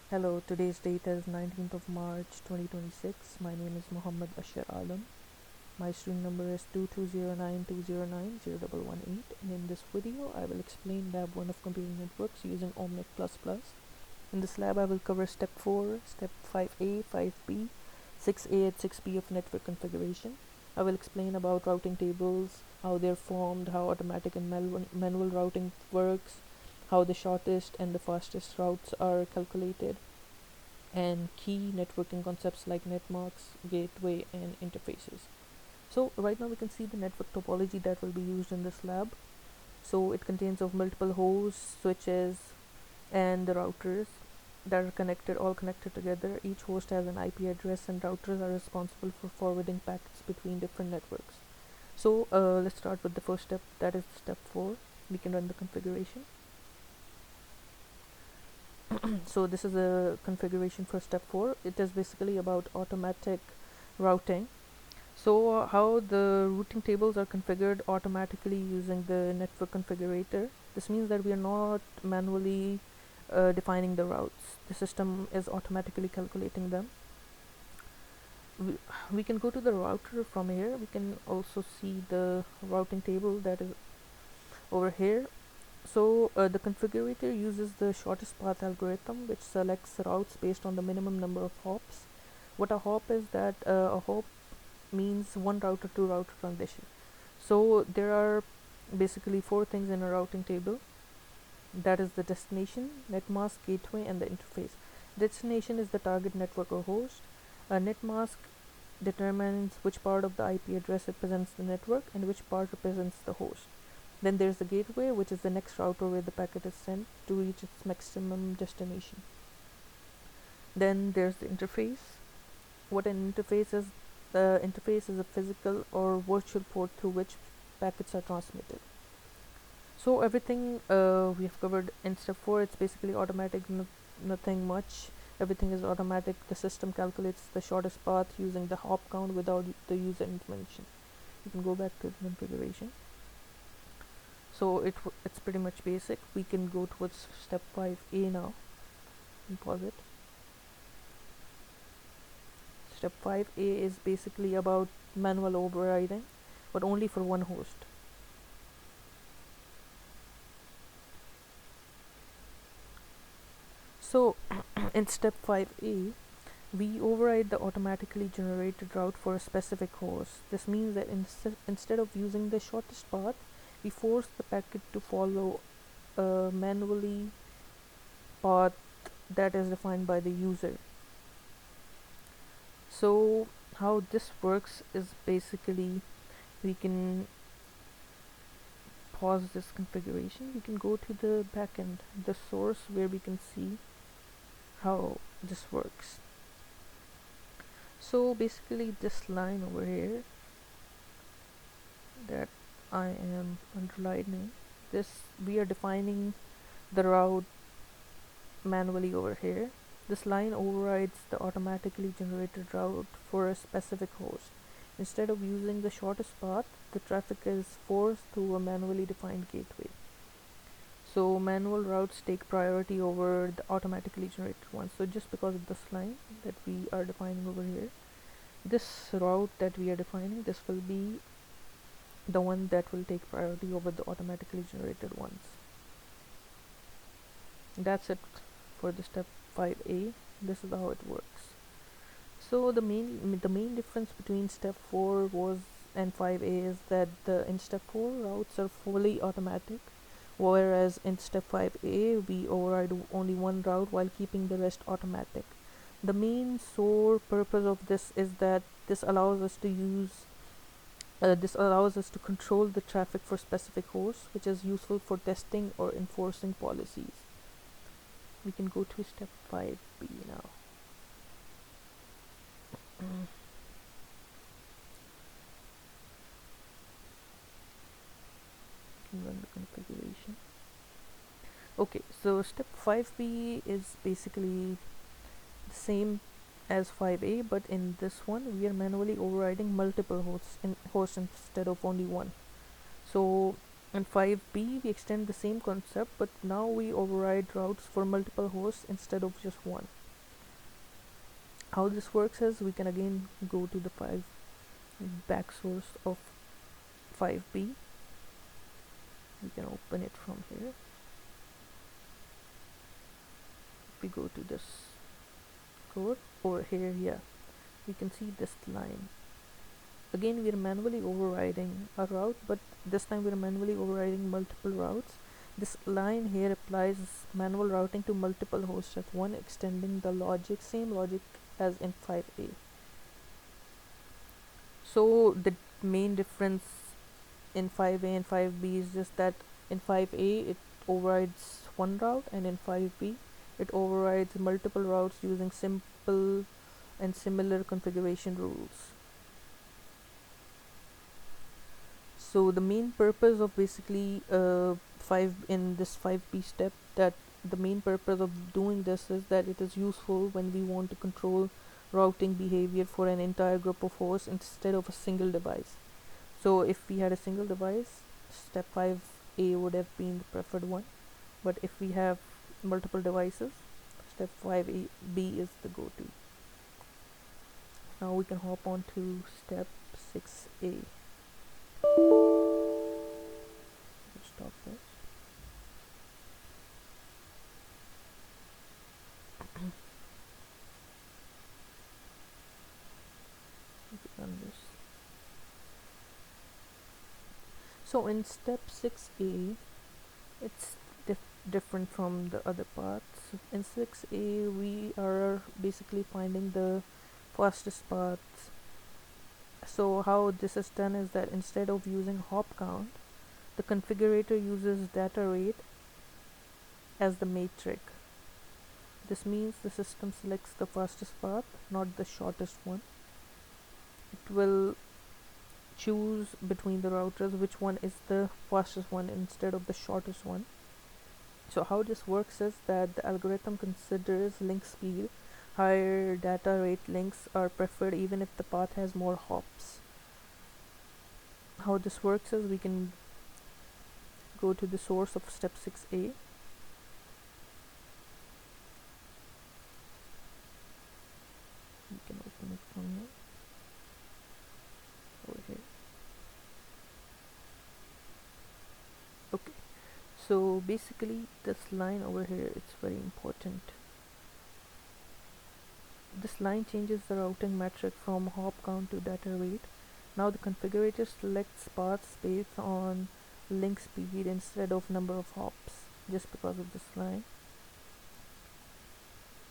Hello, today's date is 19th of March 2026. My name is Muhammad Ashar Alam. My student number is 220920901118, and in this video I will explain lab 1 of computing networks using Omnet++. In this lab I will cover step 4, step 5a, 5b, 6a and 6b of network configuration. I will explain about routing tables, how they're formed, how automatic and manual routing works, how the shortest and the fastest routes are calculated, and key networking concepts like netmarks, gateway, and interfaces. So right now we can see the network topology that will be used in this lab. So it contains of multiple hosts, switches, and the routers that are connected, all connected together. Each host has an IP address, and routers are responsible for forwarding packets between different networks. So let's start with the first step, that is step 4. We can run the configuration. So this is a configuration for step 4. It is basically about automatic routing. So how the routing tables are configured automatically using the network configurator. This means that we are not manually defining the routes. The system is automatically calculating them. We can go to the router from here. We can also see the routing table that is over here. So the configurator uses the shortest path algorithm, which selects routes based on the minimum number of hops. What a hop is, that a hop means one router to router transition. So there are basically 4 things in a routing table. That is the destination, netmask, gateway, and the interface. Destination is the target network or host. A netmask determines which part of the IP address represents the network and which part represents the host. Then there's the gateway, which is the next router where the packet is sent to reach its maximum destination. Then there's the interface. What an interface is, the interface is a physical or virtual port through which packets are transmitted. So everything we have covered in step 4, it's basically automatic, nothing much. Everything is automatic. The system calculates the shortest path using the hop count without the user intervention. You can go back to the configuration. So it's pretty much basic. We can go towards step 5a now and pause it. Step 5a is basically about manual overriding, but only for one host. So in step 5a, we override the automatically generated route for a specific host. This means that instead of using the shortest path, we force the packet to follow a manually path that is defined by the user. So how this works is basically, we can pause this configuration. We can go to the backend, the source, where we can see how this works. So basically this line over here that I am underlining, this, we are defining the route manually over here. This line overrides the automatically generated route for a specific host. Instead of using the shortest path, the traffic is forced through a manually defined gateway. So manual routes take priority over the automatically generated ones. So just because of this line that we are defining over here, this route that we are defining, this will be the one that will take priority over the automatically generated ones. That's it for the step 5a. This is how it works. So the main difference between step 4 was and 5a is that in step 4 routes are fully automatic, whereas in step 5a we override only one route while keeping the rest automatic. The main sole purpose of this is that this allows us to control the traffic for specific hosts, which is useful for testing or enforcing policies. We can go to step 5b now. Can run the configuration. Okay, so step 5b is basically the same as 5a, but in this one we are manually overriding multiple hosts instead of only one. So In 5b, we extend the same concept, but now we override routes for multiple hosts instead of just one. How this works is we can again go to the 5 back source of 5b. We can open it from here. If we go to this code over here, yeah, we can see this line. Again, we are manually overriding a route, but this time we are manually overriding multiple routes. This line here applies manual routing to multiple hosts at one, extending the logic, same logic as in 5a. So the main difference in 5a and 5b is just that in 5a it overrides one route, and in 5b it overrides multiple routes using simple and similar configuration rules. So the main purpose of basically 5b step, that the main purpose of doing this is that it is useful when we want to control routing behavior for an entire group of hosts instead of a single device. So if we had a single device, step 5a would have been the preferred one, but if we have multiple devices, step 5b is the go-to. Now we can hop on to step 6a. Stop this. Run this. So in step 6a, it's different from the other parts. In 6a, we are basically finding the fastest paths. So how this is done is that instead of using hop count, the configurator uses data rate as the metric. This means the system selects the fastest path, not the shortest one. It will choose between the routers which one is the fastest one instead of the shortest one. So how this works is that the algorithm considers link speed. Higher data rate links are preferred even if the path has more hops. How this works is we can go to the source of step 6a. We can open it from here. Over here. Okay, so basically this line over here, it's very important. This line changes the routing metric from hop count to data rate. Now the configurator selects paths based on link speed instead of number of hops, just because of this line.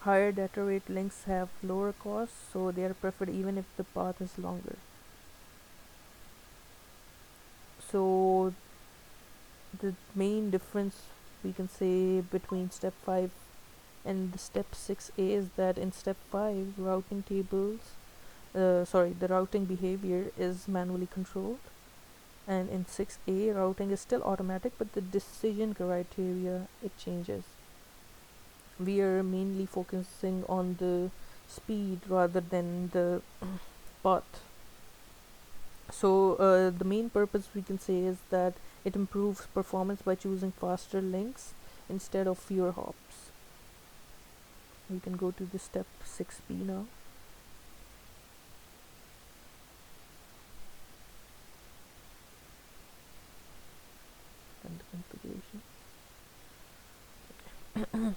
Higher data rate links have lower costs, so they are preferred even if the path is longer. So the main difference we can say between step 5 and the step 6a is that in step 5 routing tables the routing behavior is manually controlled, and in 6a routing is still automatic, but the decision criteria, it changes. We are mainly focusing on the speed rather than the path. So the main purpose we can say is that it improves performance by choosing faster links instead of fewer hops. We can go to the step 6b now. And the configuration.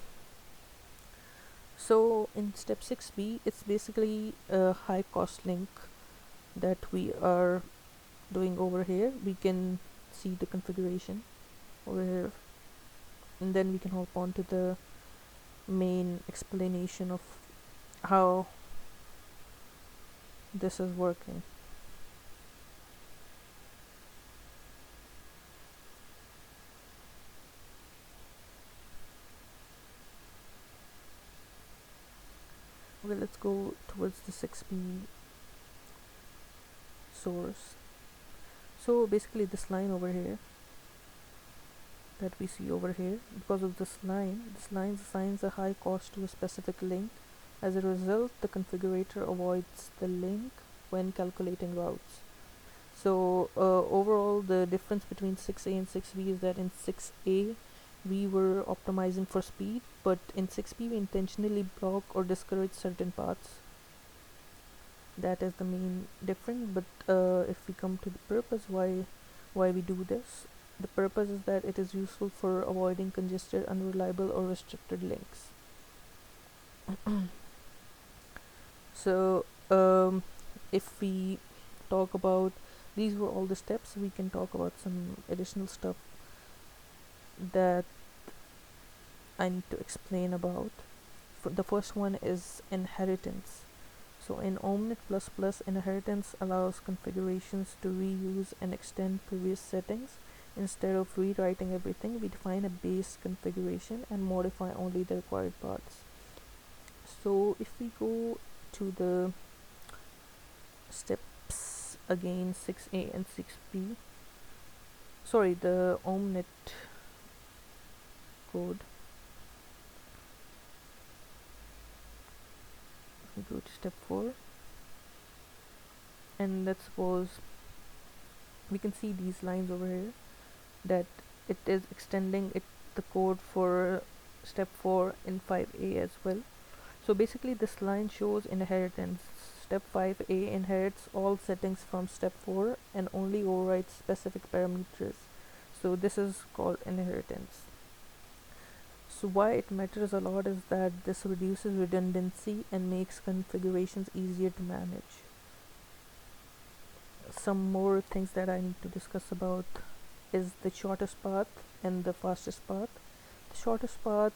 So in step 6b, it's basically a high cost link that we are doing over here. We can see the configuration over here, and then we can hop on to the main explanation of how this is working. Okay, let's go towards the 6b source. So basically this line over here that we see over here, because of this line assigns a high cost to a specific link. As a result, the configurator avoids the link when calculating routes. So overall, the difference between 6A and 6B is that in 6A we were optimizing for speed, but in 6B we intentionally block or discourage certain paths. That is the main difference. But if we come to the purpose, why we do this, the purpose is that it is useful for avoiding congested, unreliable, or restricted links. So if we talk about, these were all the steps, we can talk about some additional stuff that I need to explain about. The first one is inheritance. So in Omnet++, inheritance allows configurations to reuse and extend previous settings. Instead of rewriting everything, we define a base configuration and modify only the required parts. So if we go to the steps again, 6A and 6B, sorry, the Omnet code, we go to step 4, and let's suppose we can see these lines over here, that it is extending the code for step 4 in 5A as well. So basically this line shows inheritance. Step 5A inherits all settings from step 4 and only overrides specific parameters. So this is called inheritance. So why it matters a lot is that this reduces redundancy and makes configurations easier to manage. Some more things that I need to discuss about is the shortest path and the fastest path. The shortest path,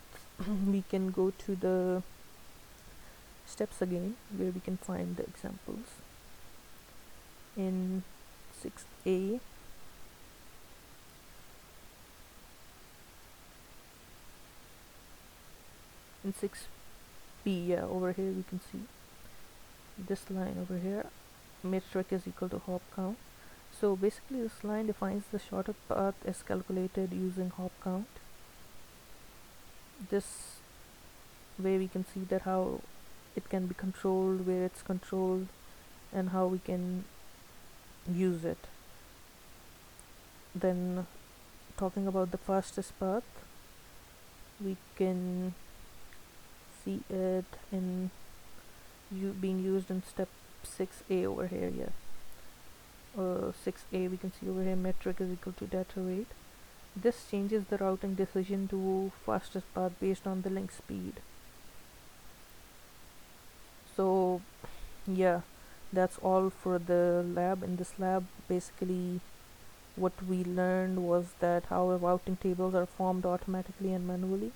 we can go to the steps again, where we can find the examples. In 6A, in 6B, yeah, over here we can see this line over here, metric is equal to hop count. So basically this line defines the shortest path as calculated using hop count. This way we can see that how it can be controlled, where it's controlled, and how we can use it. Then talking about the fastest path, we can see it in being used in step 6A over here. Yeah, 6A, we can see over here metric is equal to data rate. This changes the routing decision to fastest path based on the link speed. So yeah, that's all for the lab. In this lab, basically what we learned was that how routing tables are formed automatically and manually,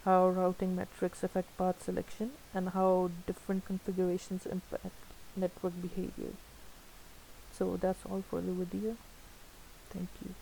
how routing metrics affect path selection, and how different configurations impact network behavior. So that's all for the video. Thank you.